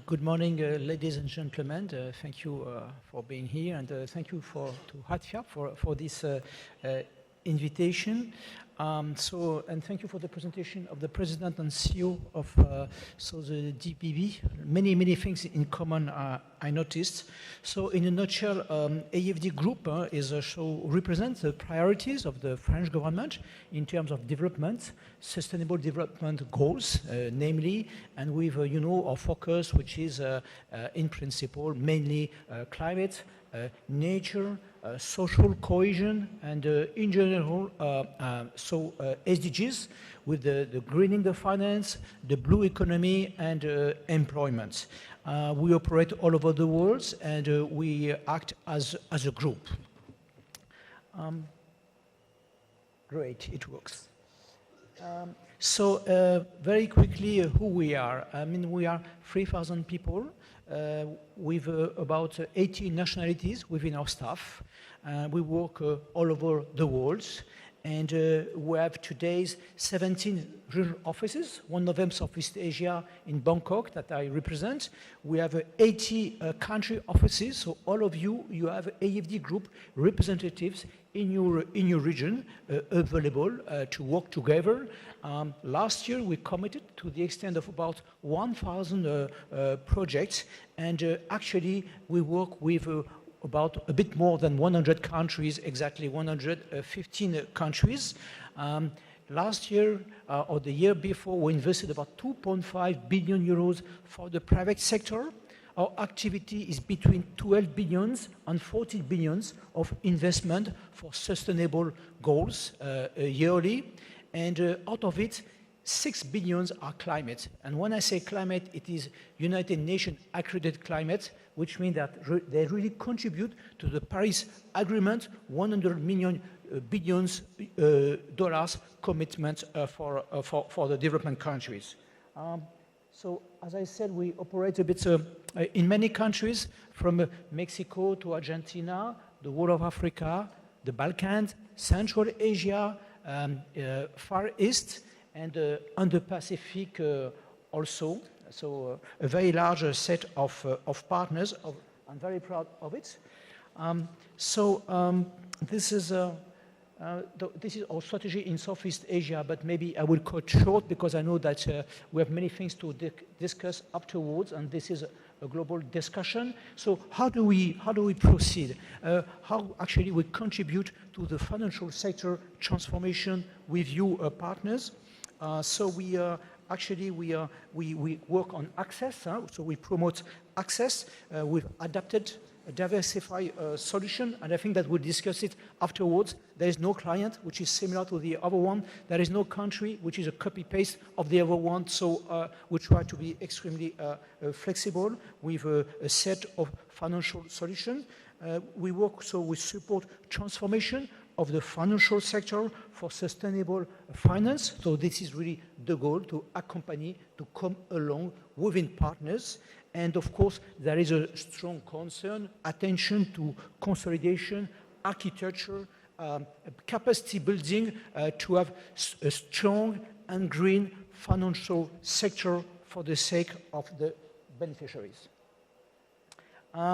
Good morning, ladies and gentlemen. Thank you for being here, and thank you to ADFIAP for this invitation. And thank you for the presentation of the President and CEO of the DPB. Many things in common I noticed. So in a nutshell, AFD Group represents the priorities of the French government in terms of development, sustainable development goals, namely, and with our focus, which is in principle mainly climate, nature, social cohesion, and in general, SDGs with the greening the finance, the blue economy, and employment. We operate all over the world, and we act as a group. Great, it works. Very quickly, who we are. I mean, we are 3,000 people with about 80 nationalities within our staff. We work all over the world, and we have today's 17 regional offices, one of them Southeast Asia in Bangkok that I represent. We have 80 country offices, so all of you have AFD Group representatives in your region available to work together. Last year we committed to the extent of about 1,000 projects, and actually we work with about a bit more than 100 countries, exactly 115 countries. Last year or the year before, we invested about 2.5 billion euros for the private sector. Our activity is between 12 billions and 14 billions of investment for sustainable goals yearly, and out of it, 6 billions are climate. And when I say climate, it is United Nations accredited climate, which means that they really contribute to the Paris Agreement, 100 million billions dollars commitment for the development countries. So as I said, we operate a bit in many countries, from Mexico to Argentina, the whole of Africa, the Balkans, Central Asia, Far East, and the Pacific also. So a very large set of partners. I'm very proud of it. This is our strategy in Southeast Asia, but maybe I will cut short because I know that we have many things to discuss afterwards, and this is a global discussion. So how do we proceed? How actually we contribute to the financial sector transformation with you partners? We work on access, so we promote access with adapted, diversified solution, and I think that we'll discuss it afterwards. There is no client which is similar to the other one. There is no country which is a copy-paste of the other one, so we try to be extremely flexible with a set of financial solutions. We support transformation of the financial sector for sustainable finance. So this is really the goal, to accompany, to come along within partners. And of course, there is a strong concern, attention to consolidation, architecture, capacity building to have a strong and green financial sector for the sake of the beneficiaries.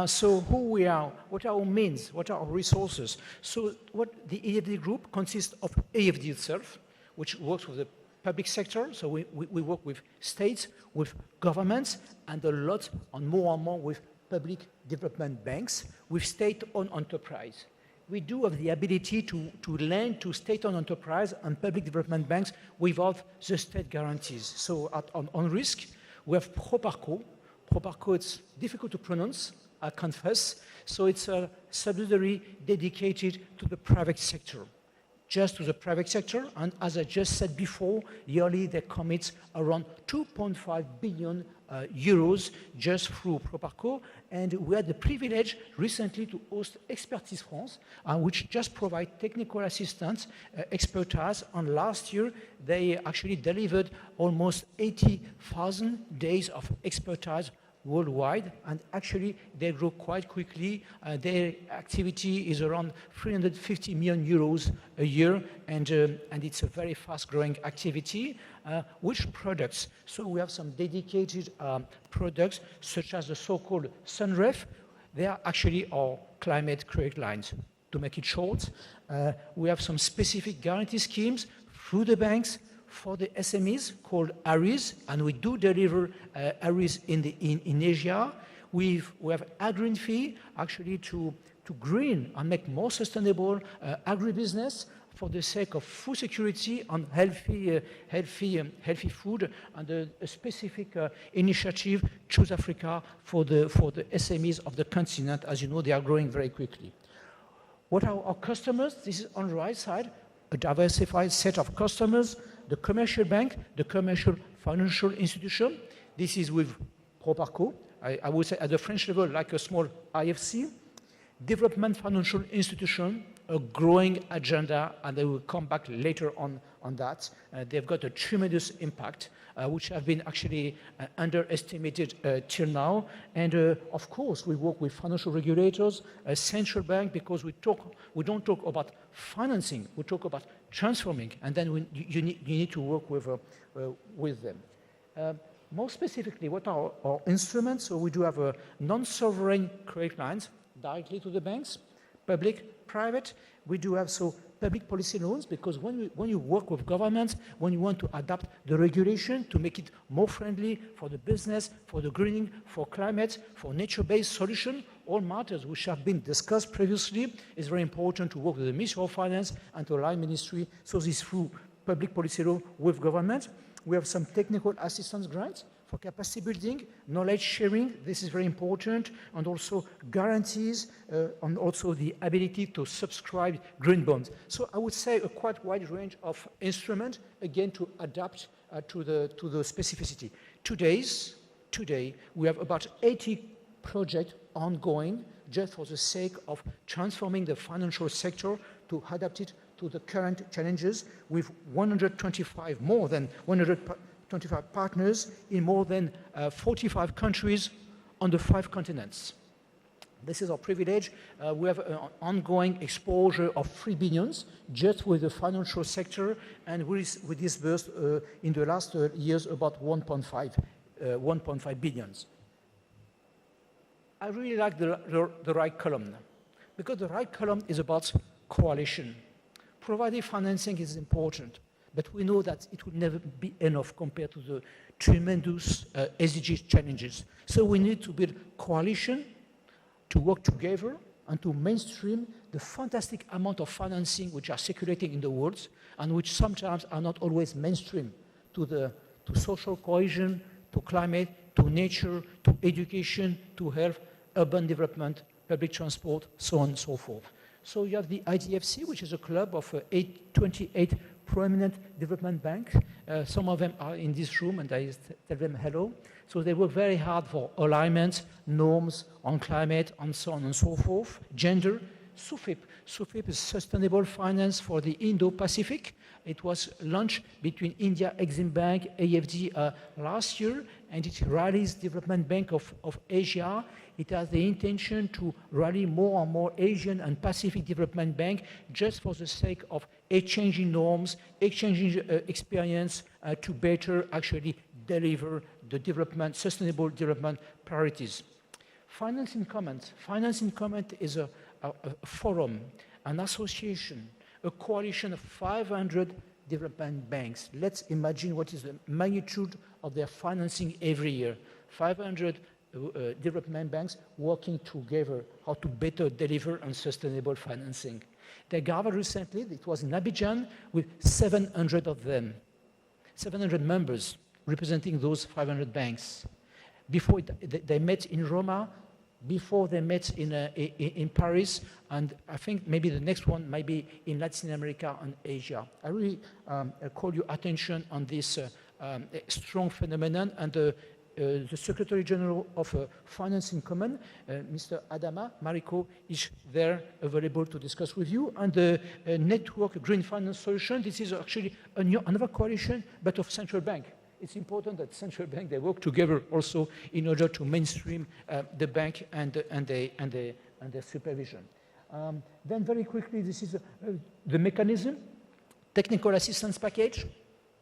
So who we are, what are our means, what are our resources? So what the AFD Group consists of AFD itself, which works with the public sector. So we work with states, with governments, and a lot and more with public development banks, with state-owned enterprise. We do have the ability to lend to state-owned enterprise and public development banks without the state guarantees. So on risk, we have Proparco. Proparco, it's difficult to pronounce, I confess. So it's a subsidiary dedicated to the private sector, just to the private sector. And as I just said before, yearly they commit around 2.5 billion euros just through Proparco. And we had the privilege recently to host Expertise France, which just provide technical assistance, expertise. And last year, they actually delivered almost 80,000 days of expertise worldwide, and actually they grow quite quickly. Their activity is around 350 million euros a year, and it's a very fast-growing activity. Which products? So we have some dedicated products, such as the so-called Sunref. They are actually our climate credit lines. To make it short, we have some specific guarantee schemes through the banks for the SMEs called ARIs, and we do deliver ARIs in Asia. We have a-green fee actually to green and make more sustainable agribusiness for the sake of food security and healthy food, and a specific initiative, Choose Africa, for the SMEs of the continent. As you know, they are growing very quickly. What are our customers? This is on the right side, a diversified set of customers. The commercial bank, the commercial financial institution. This is with Proparco, I would say at the French level, like a small IFC. Development financial institution, a growing agenda, and they will come back later on that. They've got a tremendous impact, which have been actually underestimated till now. And of course, we work with financial regulators, a central bank, because we don't talk about financing, we talk about transforming, and then you need to work with them. More specifically, what are our instruments? So we do have a non-sovereign credit lines directly to the banks, public, private. We do have public policy loans, because when you work with governments, when you want to adapt the regulation to make it more friendly for the business, for the greening, for climate, for nature-based solution, all matters which have been discussed previously, is very important to work with the Ministry of Finance and to align ministry. So this through public policy law with government. We have some technical assistance grants for capacity building, knowledge sharing, this is very important, and also guarantees, and also the ability to subscribe green bonds. So I would say a quite wide range of instruments, again, to adapt to the specificity. Today, we have about 80 projects ongoing, just for the sake of transforming the financial sector to adapt it to the current challenges, with more than 125 partners in more than 45 countries on the 5 continents. This is our privilege. We have an ongoing exposure of 3 billion just with the financial sector, and we disbursed in the last years about 1.5 billion. I really like the right column, because the right column is about coalition. Providing financing is important, but we know that it will never be enough compared to the tremendous SDG challenges. So we need to build coalition to work together and to mainstream the fantastic amount of financing which are circulating in the world, and which sometimes are not always mainstream to social cohesion, to climate, to nature, to education, to health, urban development, public transport, so on and so forth. So you have the ADFIAP, which is a club of 28 prominent development banks. Some of them are in this room, and I tell them hello. So they work very hard for alignment, norms on climate, and so on and so forth. Gender, SUFIP is Sustainable Finance for the Indo-Pacific. It was launched between India, Exim Bank, AFD last year, and it rallies Development Bank of Asia. It has the intention to rally more and more Asian and Pacific Development Bank, just for the sake of exchanging norms, exchanging experience to better actually deliver the sustainable development priorities. Finance in Comment. Finance in Comment is a forum, an association, a coalition of 500 development banks. Let's imagine what is the magnitude of their financing every year. 500 development banks working together how to better deliver on sustainable financing. They gathered recently, it was in Abidjan, with 700 of them, 700 members representing those 500 banks. Before they met in Roma, before they met in Paris, and I think maybe the next one might be in Latin America and Asia. I really call your attention on this strong phenomenon, and the Secretary General of Finance in Common, Mr. Adama Mariko, is there available to discuss with you. And the Network Green Finance Solution, this is actually another coalition, but of central bank. it's important that central bank, they work together also in order to mainstream the bank and the supervision. Then very quickly, this is the mechanism, technical assistance package,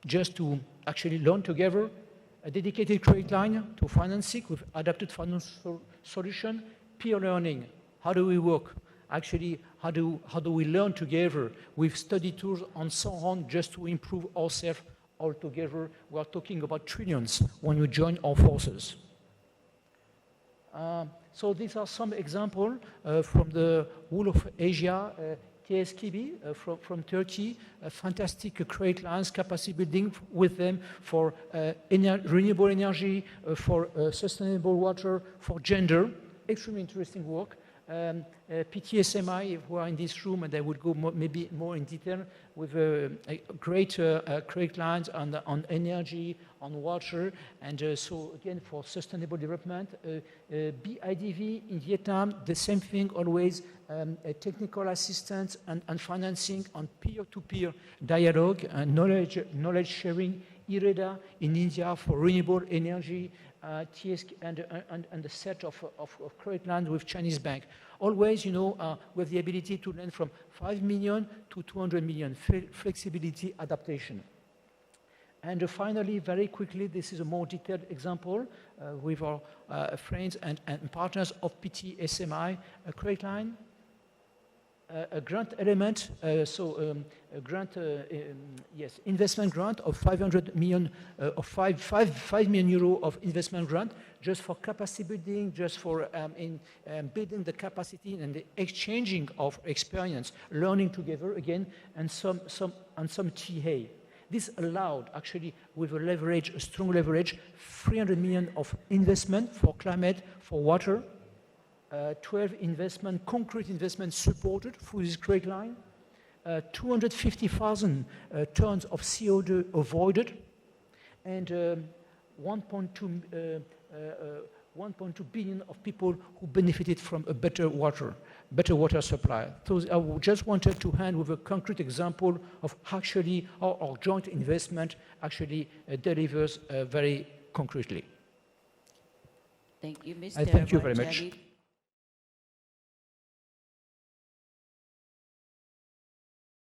just to actually learn together, a dedicated credit line to financing with adapted financial solution, peer learning, how do we work? Actually, how do we learn together with study tools and so on, just to improve ourselves all together? We are talking about trillions when we join our forces. So these are some examples from the whole of Asia. TSKB from Turkey, fantastic credit lines, capacity building with them for renewable energy, for sustainable water, for gender. Extremely interesting work. PTSMI, who are in this room, and I would go maybe more in detail with great credit lines on energy, on water, and so again for sustainable development. BIDV in Vietnam, the same thing, always technical assistance and financing on peer-to-peer dialogue and knowledge sharing. IREDA in India for renewable energy, TSK and the set of credit lines with Chinese bank. Always, you know, with the ability to lend from 5 million to 200 million, flexibility, adaptation. And finally, very quickly, this is a more detailed example with our friends and partners of PTSMI, a credit line, a grant element, a grant, yes, investment grant of 500 million, of 5 million euro of investment grant, just for capacity building, just for building the capacity and the exchanging of experience, learning together again, and some TA. This allowed, actually, with a leverage, a strong leverage, 300 million of investment for climate, for water, 12 concrete investments supported through this credit line, 250,000 tons of CO2 avoided, and 1.2 billion of people who benefited from a better water supply. So I just wanted to hand with a concrete example of actually how our joint investment actually delivers very concretely. Thank you, Mr. Thank you very much. Marcelli.